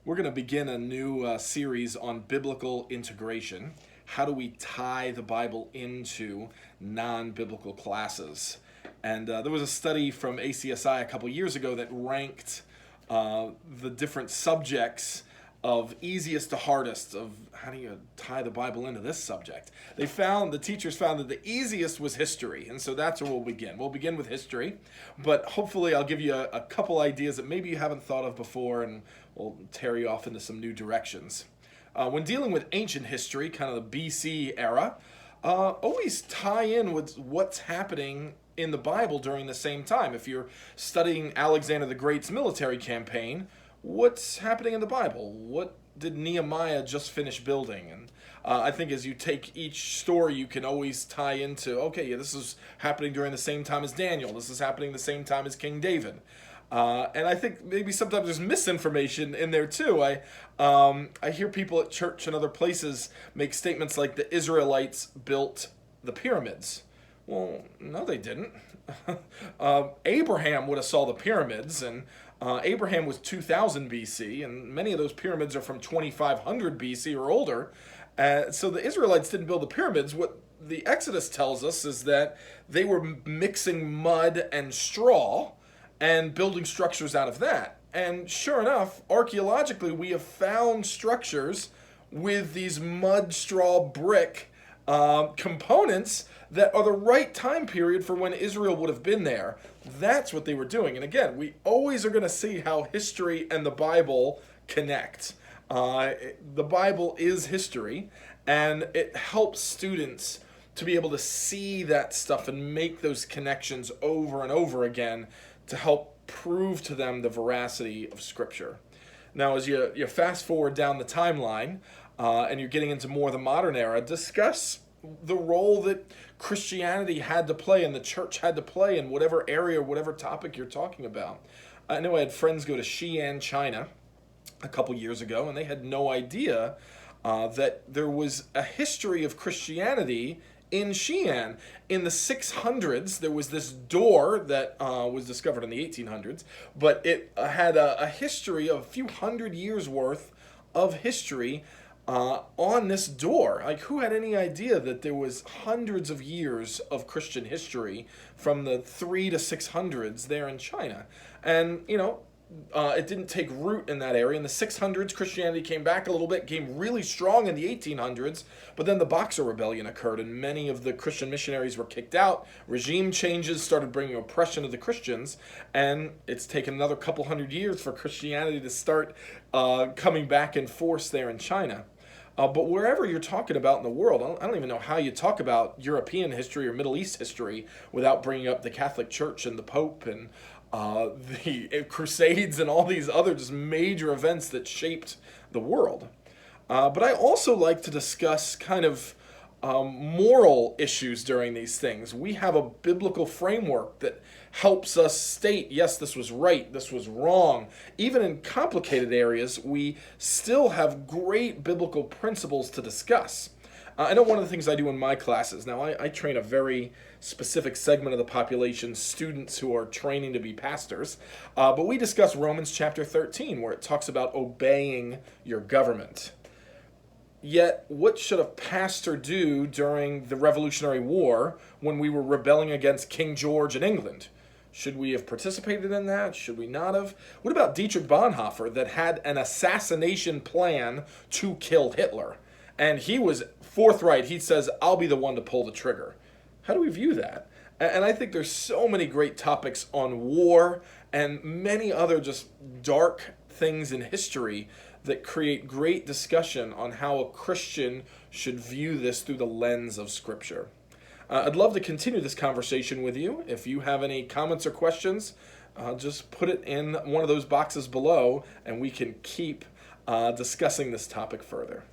We're going to begin a new series on biblical integration. How do we tie the Bible into non-biblical classes? And there was a study from ACSI a couple years ago that ranked the different subjects of easiest to hardest of how do you tie the Bible into this subject. The teachers found that the easiest was history, and so that's where we'll begin. We'll begin with history, but hopefully I'll give you a couple ideas that maybe you haven't thought of before, and we'll tear you off into some new directions. When dealing with ancient history, kind of the BC era, always tie in with what's happening in the Bible during the same time. If you're studying Alexander the Great's military campaign, what's happening in the Bible? What did Nehemiah just finish building? And I think as you take each story, you can always tie into, okay, yeah, this is happening during the same time as Daniel. This is happening the same time as King David. And I think maybe sometimes there's misinformation in there too. I hear people at church and other places make statements like the Israelites built the pyramids. Well, no, they didn't. Abraham would have saw the pyramids, and Abraham was 2000 BC, and many of those pyramids are from 2500 BC or older. So the Israelites didn't build the pyramids. What the Exodus tells us is that they were mixing mud and straw and building structures out of that. And sure enough, archaeologically, we have found structures with these mud, straw, brick components that are the right time period for when Israel would have been there. That's what they were doing. And again, we always are going to see how history and the Bible connect. The Bible is history, and it helps students to be able to see that stuff and make those connections over and over again to help prove to them the veracity of Scripture. Now, as you fast forward down the timeline and you're getting into more of the modern era, discuss the role that Christianity had to play and the church had to play in whatever area, whatever topic you're talking about. I know I had friends go to Xi'an, China a couple years ago, and they had no idea that there was a history of Christianity in Xi'an. In the 600s, there was this door that was discovered in the 1800s, but it had a history of a few hundred years worth of history on this door. Like, who had any idea that there was hundreds of years of Christian history from the 3 to 600s there in China? And, it didn't take root in that area. In the 600s, Christianity came back a little bit, came really strong in the 1800s, but then the Boxer Rebellion occurred, and many of the Christian missionaries were kicked out. Regime changes started bringing oppression to the Christians, and it's taken another couple hundred years for Christianity to start coming back in force there in China. But wherever you're talking about in the world, I don't even know how you talk about European history or Middle East history without bringing up the Catholic Church and the Pope and the Crusades and all these other just major events that shaped the world. But I also like to discuss kind of moral issues during these things. We have a biblical framework that helps us state, yes, this was right, this was wrong. Even in complicated areas, we still have great biblical principles to discuss. I know one of the things I do in my classes, now I train a very specific segment of the population, students who are training to be pastors, but we discuss Romans chapter 13, where it talks about obeying your government. Yet, what should a pastor do during the Revolutionary War when we were rebelling against King George in England? Should we have participated in that? Should we not have? What about Dietrich Bonhoeffer that had an assassination plan to kill Hitler? And he was forthright. He says, I'll be the one to pull the trigger. How do we view that? And I think there's so many great topics on war and many other just dark things in history that create great discussion on how a Christian should view this through the lens of Scripture. I'd love to continue this conversation with you. If you have any comments or questions, just put it in one of those boxes below, and we can keep discussing this topic further.